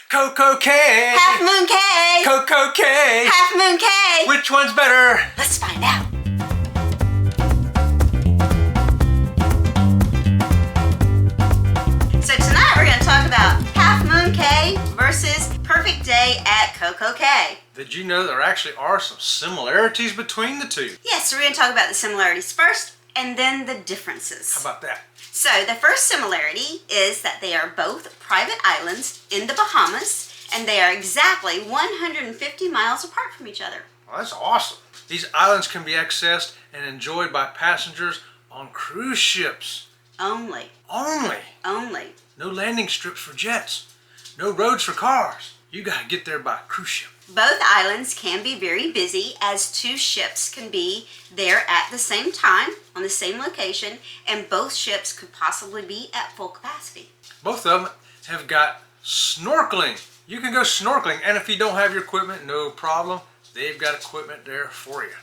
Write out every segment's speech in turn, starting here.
Coco Cay! Half Moon Cay! Coco Cay! Half Moon Cay! Which one's better? Let's find out. So tonight we're going to talk about Half Moon Cay versus Perfect Day at Coco Cay. Did you know there actually are some similarities between the two? Yes, so we're going to talk about the similarities first and then the differences. How about that? So the first similarity is that they are both private islands in the Bahamas, and they are exactly 150 miles apart from each other. Well, that's awesome. These islands can be accessed and enjoyed by passengers on cruise ships. Only. Only. Only. No landing strips for jets. No roads for cars. You gotta get there by cruise ship. Both islands can be very busy, as two ships can be there at the same time on the same location, and both ships could possibly be at full capacity. Both of them have got snorkeling. You can go snorkeling, and if you don't have your equipment, no problem. They've got equipment there for you.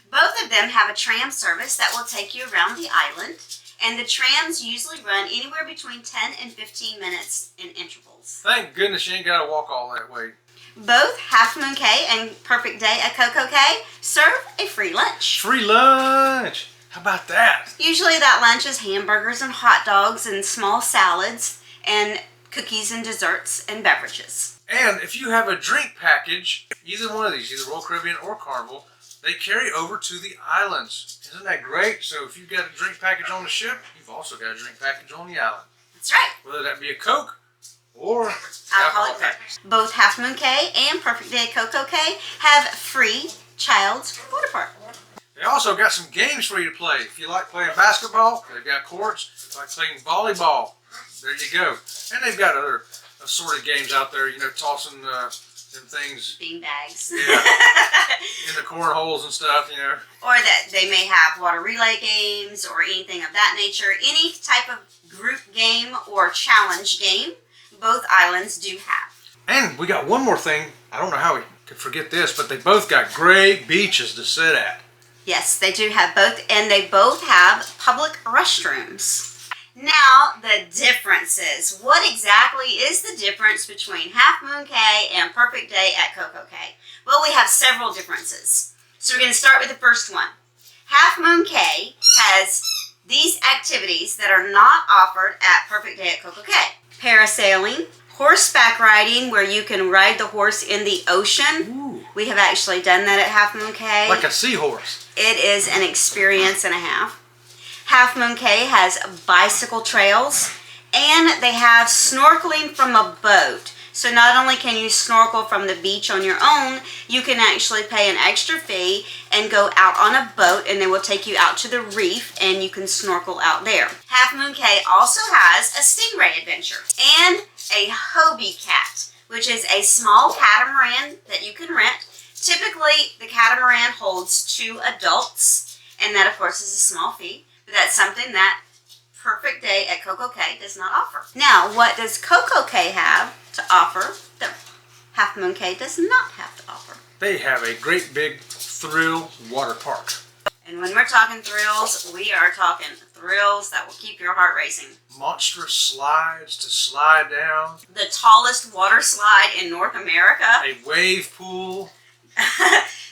Both of them have a tram service that will take you around the island, and the trams usually run anywhere between 10 and 15 minutes in intervals. Thank goodness you ain't got to walk all that way. Both Half Moon Cay and Perfect Day at Coco Cay serve a free lunch. Free lunch! How about that? Usually that lunch is hamburgers and hot dogs and small salads and cookies and desserts and beverages. And if you have a drink package, either one of these, either Royal Caribbean or Carnival, they carry over to the islands. Isn't that great? So if you've got a drink package on the ship, you've also got a drink package on the island. That's right. Whether that be a Coke or Alcoholic beverages. Both Half Moon Cay and Perfect Day at Coco Cay have free child's water park. They also got some games for you to play. If you like playing basketball, they've got courts. If you like playing volleyball, there you go. And they've got other assorted games out there, you know, tossing them things. Bean bags. Yeah. In the cornholes and stuff, you know. Or that they may have water relay games or anything of that nature. Any type of group game or challenge game, both islands do have. And we got one more thing. I don't know how we could forget this, but they both got great beaches to sit at. Yes, they do have both, and they both have public restrooms. Now, the differences. What exactly is the difference between Half Moon Cay and Perfect Day at Coco Cay? Well, we have several differences. So we're going to start with the first one. Half Moon Cay has these activities that are not offered at Perfect Day at Coco Cay. Parasailing, horseback riding, where you can ride the horse in the ocean. Ooh. We have actually done that at Half Moon Cay. Like a seahorse. It is an experience and a half. Half Moon Cay has bicycle trails, and they have snorkeling from a boat. So not only can you snorkel from the beach on your own, you can actually pay an extra fee and go out on a boat, and they will take you out to the reef and you can snorkel out there. Half Moon Cay also has a stingray adventure and a Hobie cat, which is a small catamaran that you can rent. Typically, the catamaran holds 2 adults, and that of course is a small fee. But that's something that Perfect Day at Coco Cay does not offer. Now, what does Coco Cay have to offer that Half Moon Cay does not have to offer? They have a great big thrill water park. And when we're talking thrills, we are talking thrills that will keep your heart racing. Monstrous slides to slide down. The tallest water slide in North America. A wave pool.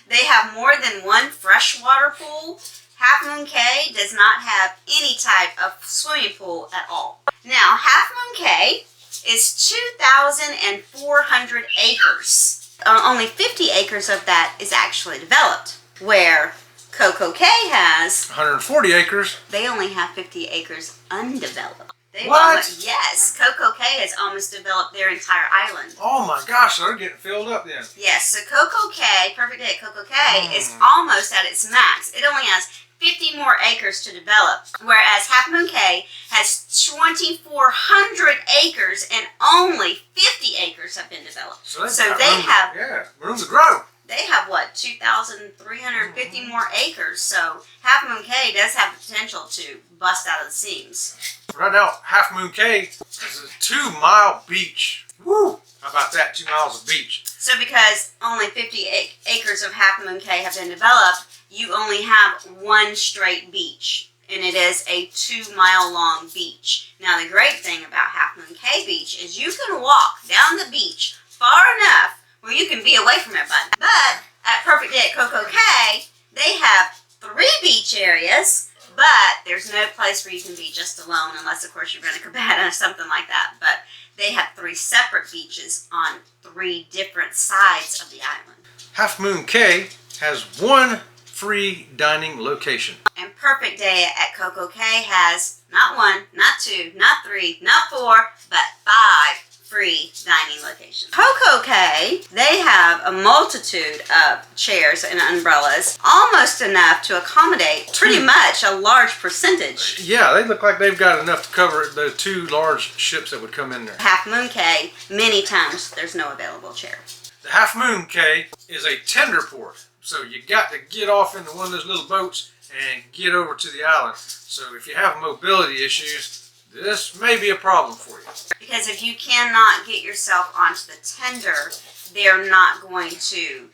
They have more than one freshwater pool. Half Moon Cay does not have any type of swimming pool at all. Now, Half Moon Cay is 2,400 acres. Only 50 acres of that is actually developed, where Coco Cay has 140 acres. They only have 50 acres undeveloped. What? Yes, Coco Cay has almost developed their entire island. Oh my gosh, they're getting filled up then. Yes, so Coco Cay, Perfect Day at Coco Cay, is almost at its max. It only has 50 more acres to develop, whereas Half Moon Cay has 2,400 acres and only 50 acres have been developed. So they have room to grow. They have, what, 2,350 more acres, so Half Moon Cay does have the potential to bust out of the seams. Right now, Half Moon Cay is a 2-mile beach. Woo! How about that, 2 miles of beach? So because only 50 acres of Half Moon Cay have been developed, you only have one straight beach and it is a 2-mile long beach. Now the great thing about Half Moon Cay Beach is you can walk down the beach far enough where you can be away from everybody. But at Perfect Day at Coco Cay, they have 3 beach areas, but there's no place where you can be just alone unless, of course, you're in a cabana or something like that. But they have 3 separate beaches on 3 different sides of the island. Half Moon Cay has 1 free dining location. And Perfect Day at Coco Cay has not 1, not 2, not 3, not 4, but 5 free dining locations. Coco Cay, they have a multitude of chairs and umbrellas, almost enough to accommodate pretty much a large percentage. Yeah, they look like they've got enough to cover the 2 large ships that would come in there. Half Moon Cay, many times there's no available chair. The Half Moon Cay is a tender port, so you got to get off into one of those little boats and get over to the island. So if you have mobility issues, this may be a problem for you. Because if you cannot get yourself onto the tender, they're not going to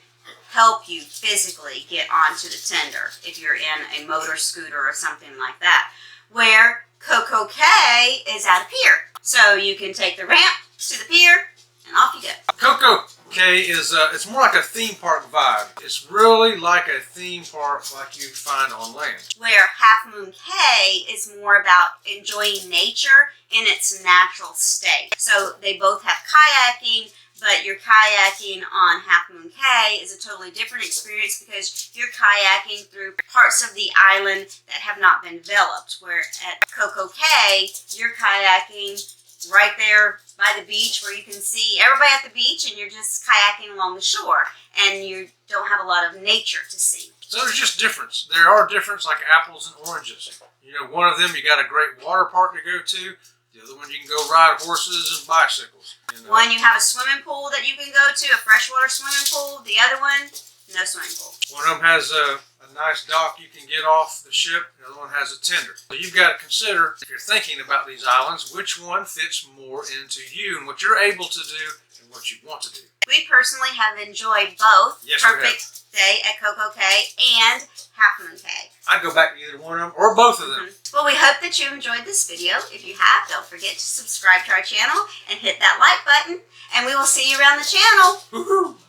help you physically get onto the tender if you're in a motor scooter or something like that. Where Coco Cay is at a pier. So you can take the ramp to the pier and off you go. Coco Cay is it's more like a theme park vibe. It's really like a theme park like you find on land. Where Half Moon Cay is more about enjoying nature in its natural state. So they both have kayaking, but your kayaking on Half Moon Cay is a totally different experience because you're kayaking through parts of the island that have not been developed. Where at Coco Cay, you're kayaking right there by the beach where you can see everybody at the beach and you're just kayaking along the shore and you don't have a lot of nature to see. So there's just difference. There are differences like apples and oranges. You know, one of them you got a great water park to go to. The other one you can go ride horses and bicycles. And, one you have a swimming pool that you can go to, a freshwater swimming pool. The other one, no swimming pool. One of them has a nice dock you can get off the ship. The other one has a tender. So you've got to consider, if you're thinking about these islands, which one fits more into you and what you're able to do and what you want to do. We personally have enjoyed both. Yes, Perfect Day at Coco Cay and Half Moon Cay. I'd go back to either one of them or both of them. Well, we hope that you enjoyed this video. If you have, don't forget to subscribe to our channel and hit that like button. And we will see you around the channel. Woohoo!